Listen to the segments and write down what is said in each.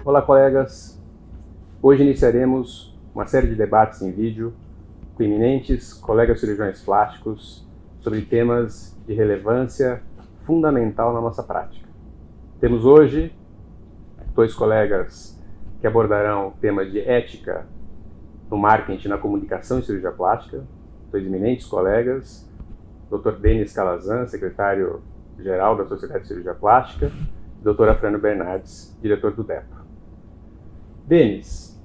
Olá, colegas. Hoje iniciaremos uma série de debates em vídeo com eminentes colegas cirurgiões plásticos sobre temas de relevância fundamental na nossa prática. Temos hoje dois colegas que abordarão temas de ética no marketing, na comunicação em cirurgia plástica, dois eminentes colegas, Dr. Denis Calazan, secretário-geral da Sociedade de Cirurgia Plástica, e Dr. Afrânio Bernardes, diretor do DEPRO. Denis,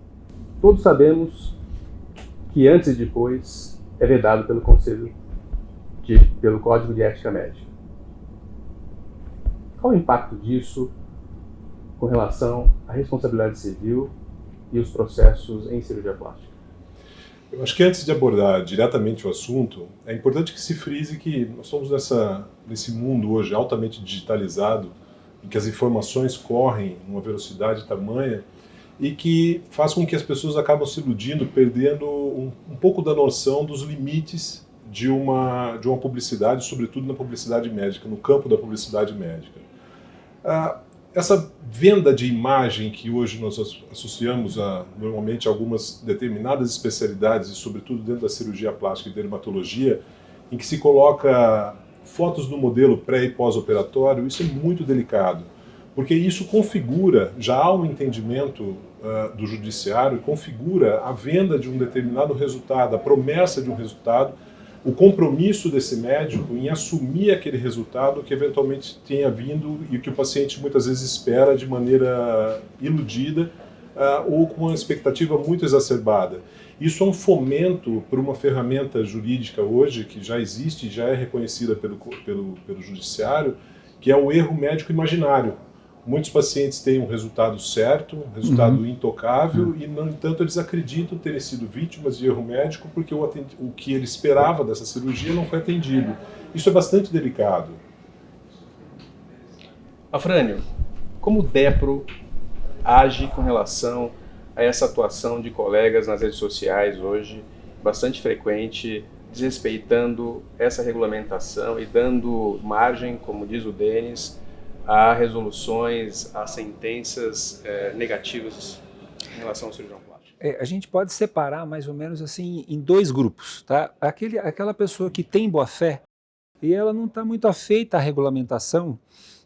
todos sabemos que antes e depois é vedado pelo pelo Código de Ética Médica. Qual o impacto disso com relação à responsabilidade civil e os processos em cirurgia plástica? Eu acho que antes de abordar diretamente o assunto, é importante que se frise que nós estamos nesse mundo hoje altamente digitalizado, em que as informações correm numa velocidade tamanha e que faz com que as pessoas acabam se iludindo, perdendo um pouco da noção dos limites de uma publicidade, sobretudo na publicidade médica, no campo da publicidade médica. Essa venda de imagem que hoje nós associamos normalmente a algumas determinadas especialidades, e sobretudo dentro da cirurgia plástica e dermatologia, em que se coloca fotos do modelo pré e pós-operatório, isso é muito delicado, porque isso configura, já há um entendimento do judiciário, configura a venda de um determinado resultado, a promessa de um resultado, o compromisso desse médico em assumir aquele resultado que eventualmente tenha vindo e que o paciente muitas vezes espera de maneira iludida ou com uma expectativa muito exacerbada. Isso é um fomento por uma ferramenta jurídica hoje que já existe, já é reconhecida pelo judiciário, que é o erro médico imaginário. Muitos pacientes têm um resultado certo, um resultado intocável, e, no entanto, eles acreditam terem sido vítimas de erro médico porque o que ele esperava dessa cirurgia não foi atendido. Isso é bastante delicado. Afrânio, como o DEPRO age com relação a essa atuação de colegas nas redes sociais hoje, bastante frequente, desrespeitando essa regulamentação e dando margem, como diz o Denis, a resoluções, a sentenças negativas em relação ao cirurgião plástico? A gente pode separar mais ou menos assim em dois grupos, tá? Aquela pessoa que tem boa fé e ela não está muito afeita à regulamentação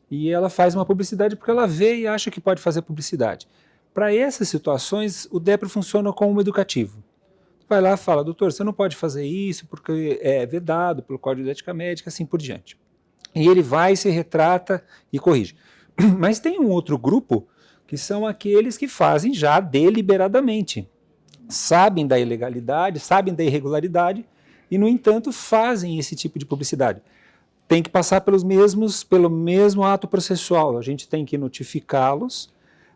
e ela faz uma publicidade porque ela vê e acha que pode fazer publicidade. Para essas situações, o DEPRO funciona como educativo. Vai lá e fala, doutor, você não pode fazer isso porque é vedado pelo Código de Ética Médica, assim por diante. E ele vai, se retrata e corrige. Mas tem um outro grupo que são aqueles que fazem já deliberadamente. Sabem da ilegalidade, sabem da irregularidade e, no entanto, fazem esse tipo de publicidade. Tem que passar pelo mesmo ato processual. A gente tem que notificá-los,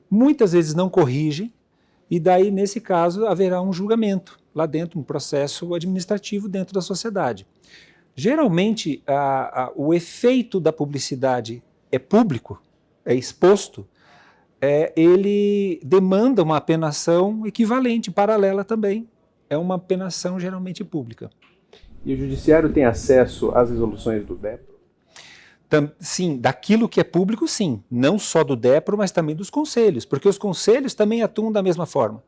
muitas vezes não corrigem, e daí, nesse caso, haverá um julgamento lá dentro, um processo administrativo dentro da sociedade. Geralmente, o efeito da publicidade é público, é exposto, ele demanda uma penação equivalente, paralela também. É uma penação geralmente pública. E o judiciário tem acesso às resoluções do DEPRO? Sim, daquilo que é público, sim. Não só do DEPRO, mas também dos conselhos, porque os conselhos também atuam da mesma forma.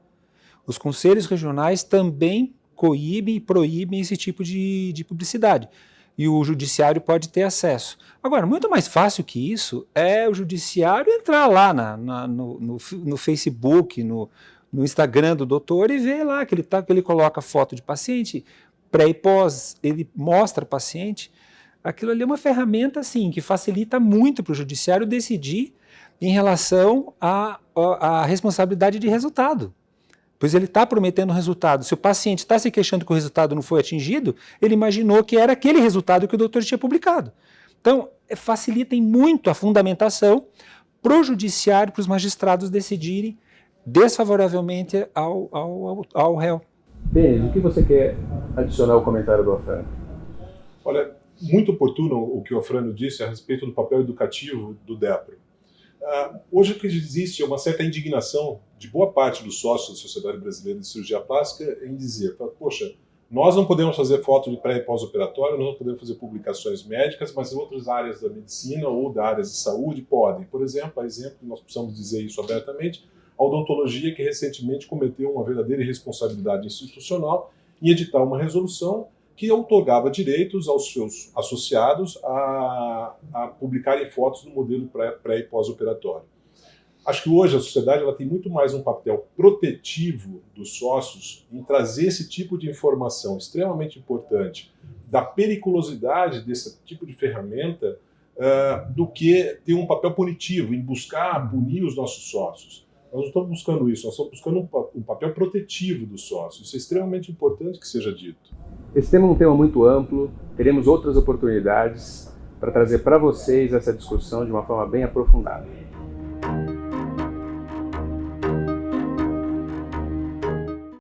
Os conselhos regionais também coíbem e proíbem esse tipo de publicidade. E o judiciário pode ter acesso. Agora, muito mais fácil que isso é o judiciário entrar lá no Facebook, no Instagram do doutor e ver lá que ele coloca foto de paciente, pré e pós, ele mostra o paciente. Aquilo ali é uma ferramenta assim, que facilita muito para o judiciário decidir em relação à responsabilidade de resultado. Pois ele está prometendo um resultado. Se o paciente está se queixando que o resultado não foi atingido, ele imaginou que era aquele resultado que o doutor tinha publicado. Então, facilita muito a fundamentação para o judiciário, para os magistrados decidirem desfavoravelmente ao réu. Denis, o que você quer adicionar ao comentário do Afrânio? Olha, muito oportuno o que o Afrânio disse a respeito do papel educativo do DEPRO. Hoje o que existe é uma certa indignação de boa parte dos sócios da Sociedade Brasileira de Cirurgia Plástica em dizer, poxa, nós não podemos fazer foto de pré e pós-operatório, nós não podemos fazer publicações médicas, mas outras áreas da medicina ou da área de saúde podem. Por exemplo, nós precisamos dizer isso abertamente, a odontologia, que recentemente cometeu uma verdadeira irresponsabilidade institucional em editar uma resolução que outorgava direitos aos seus associados a publicarem fotos do modelo pré e pós-operatório. Acho que hoje a sociedade ela tem muito mais um papel protetivo dos sócios em trazer esse tipo de informação extremamente importante da periculosidade desse tipo de ferramenta do que ter um papel punitivo, em buscar punir os nossos sócios. Nós não estamos buscando isso, nós estamos buscando um papel protetivo dos sócios. Isso é extremamente importante que seja dito. Esse tema é um tema muito amplo, teremos outras oportunidades para trazer para vocês essa discussão de uma forma bem aprofundada.